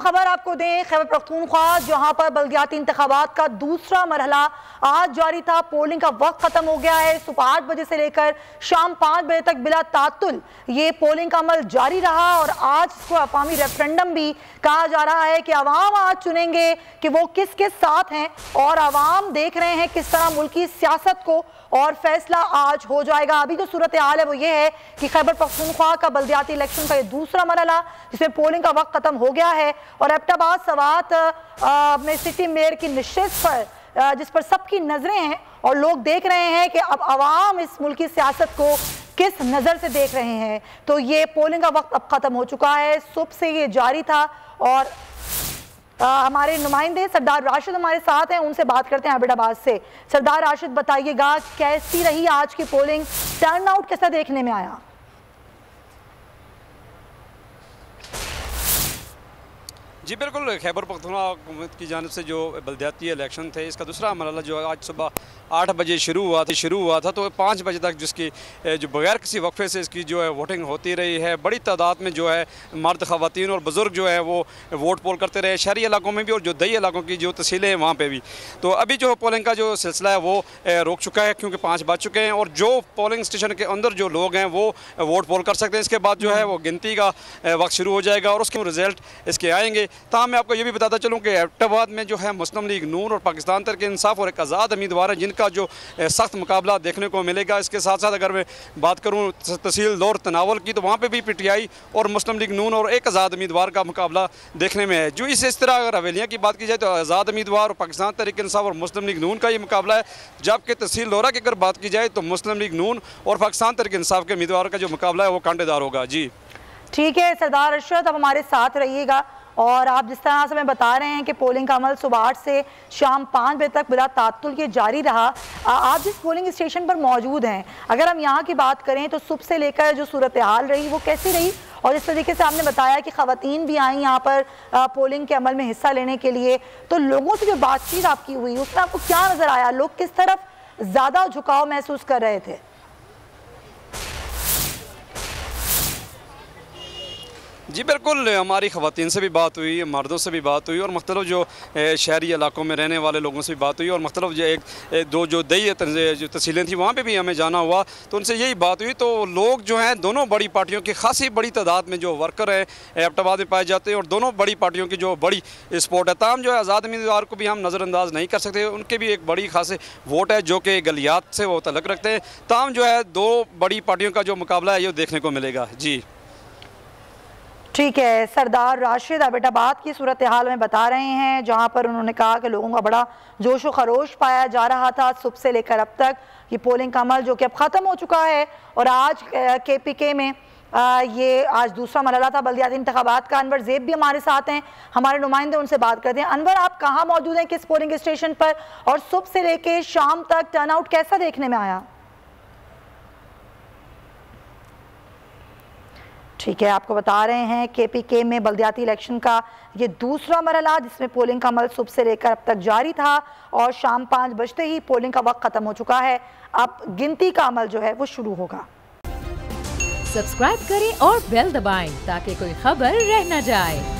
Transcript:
खबर आपको दें खैबर पख्तूनख्वा जहां पर बल्दियाती इंतखाबात का दूसरा मरहला आज जारी था। पोलिंग का वक्त खत्म हो गया है। सुबह 8 बजे से लेकर शाम 5 बजे तक बिला तातुल ये पोलिंग का अमल जारी रहा और आज इसको अवामी रेफरेंडम भी कहा जा रहा है कि अवाम आज चुनेंगे कि वो किसके साथ हैं और अवाम देख रहे हैं किस तरह मुल्की सियासत को और फैसला आज हो जाएगा। अभी जो सूरत हाल है वो ये है कि खैबर पख्तूनख्वा का बल्दियाती इलेक्शन का ये दूसरा मरहला जिसमें पोलिंग का वक्त खत्म हो गया है और एबटाबाद सवात में सिटी मेयर की निश्चित पर जिस पर सबकी नजरें हैं और लोग देख रहे हैं कि अब अवाम इस मुल्की सियासत को किस नज़र से देख रहे हैं। तो ये पोलिंग का वक्त अब ख़त्म हो चुका है, सुबह से ये जारी था और हमारे नुमाइंदे सरदार राशिद हमारे साथ हैं, उनसे बात करते हैं एबटाबाद से। सरदार राशिद बताइएगा कैसी रही आज की पोलिंग, टर्न आउट कैसा देखने में आया? जी बिल्कुल, खैबर पख्तूनख्वा हुकूमत की जानिब से जो बल्दियाती इलेक्शन थे इसका दूसरा मरहला जो है आज सुबह 8 बजे शुरू हुआ था तो 5 बजे तक जिसकी जो बगैर किसी वक्फे से इसकी जो है वोटिंग होती रही है। बड़ी तादाद में जो है मर्द, ख़वातीन और बुज़ुर्ग जो है वो वोट पोल करते रहे, शहरी इलाकों में भी और जो दही इलाकों की जो तहसीलें हैं वहाँ पर भी। तो अभी जो पोलिंग का जो सिलसिला है वो रुक चुका है क्योंकि 5 बज चुके हैं और जो पोलिंग स्टेशन के अंदर जो लोग हैं वो वोट पोल कर सकते हैं। इसके बाद जो है वो गिनती का वक्त शुरू हो जाएगा और उसके रिज़ल्ट इसके आएंगे। ताहम मैं आपको ये भी बताता चलूँ कि एबटाबाद में जो है मुस्लिम लीग नून और पाकिस्तान तहरीक इंसाफ और एक आज़ाद उम्मीदवार है जिनका जो सख्त मुकाबला देखने को मिलेगा। इसके साथ साथ अगर मैं बात करूँ तहसील दौर तनावल की तो वहाँ पे भी PTI और मुस्लिम लीग नून और एक आज़ाद उम्मीदवार का मुकाबला देखने में है। जो इस तरह अगर हवेलियाँ की बात की जाए तो आज़ाद उम्मीदवार और पाकिस्तान तहरीक इंसाफ और मुस्लिम लीग नून का ये मुकाबला है, जबकि तहसील दौरा की अगर बात की जाए तो मुस्लिम लीग नून और पाकिस्तान तहरीक इंसाफ के उम्मीदवार का जो मुकाबला है वो कांटेदार होगा। जी ठीक है सरदार अरशद, अब हमारे साथ रहिएगा और आप जिस तरह से हमें बता रहे हैं कि पोलिंग का अमल सुबह 8 से शाम 5 बजे तक बिला तातुल ये जारी रहा। आप जिस पोलिंग स्टेशन पर मौजूद हैं, अगर हम यहाँ की बात करें तो सुबह से लेकर जो सूरत हाल रही वो कैसी रही? और इस तरीके से आपने बताया कि ख़वातीन भी आई यहाँ पर पोलिंग के अमल में हिस्सा लेने के लिए, तो लोगों से जो बातचीत आपकी हुई उसमें आपको क्या नज़र आया? लोग किस तरफ ज़्यादा झुकाव महसूस कर रहे थे? जी बिल्कुल, हमारी ख़वातीन से भी बात हुई, मर्दों से भी बात हुई और मुख्तलिफ जो शहरी इलाकों में रहने वाले लोगों से भी बात हुई और मुख्तलिफ जो एक दो जो दही जो तहसीलें थी वहाँ पे भी हमें जाना हुआ तो उनसे यही बात हुई। तो लोग जो हैं दोनों बड़ी पार्टियों की खासी बड़ी तादाद में जो वर्कर हैं एबटाबाद में पाए जाते हैं और दोनों बड़ी पार्टियों की जो बड़ी सपोर्ट है। ताम जो है आज़ाद उम्मीदवार को भी हम नज़रअंदाज नहीं कर सकते, उनके भी एक बड़ी खासी वोट है जो कि गलियात से वो तल्लुक़ रखते हैं। ताम जो है दो बड़ी पार्टियों का जो मुकाबला है ये देखने को मिलेगा। जी ठीक है, सरदार राशिद एबटाबाद की सूरत हाल में बता रहे हैं जहां पर उन्होंने कहा कि लोगों का बड़ा जोश व खरोश पाया जा रहा था सुबह से लेकर अब तक। ये पोलिंग का अमल जो कि अब ख़त्म हो चुका है और आज KPK में ये आज दूसरा मरहला था बल्दियाती इंतखाबात का। अनवर ज़ेब भी हमारे साथ हैं, हमारे नुमाइंदे, उनसे बात करते हैं। अनवर, आप कहाँ मौजूद हैं, किस पोलिंग स्टेशन पर, और सुबह से लेकर शाम तक टर्नआउट कैसा देखने में आया? ठीक है, आपको बता रहे हैं KPK में बल्दियाती इलेक्शन का ये दूसरा मरहला जिसमें पोलिंग का अमल सुबह से लेकर अब तक जारी था और शाम 5 बजते ही पोलिंग का वक्त खत्म हो चुका है। अब गिनती का अमल जो है वो शुरू होगा। सब्सक्राइब करें और बेल दबाएं ताकि कोई खबर रह न जाए।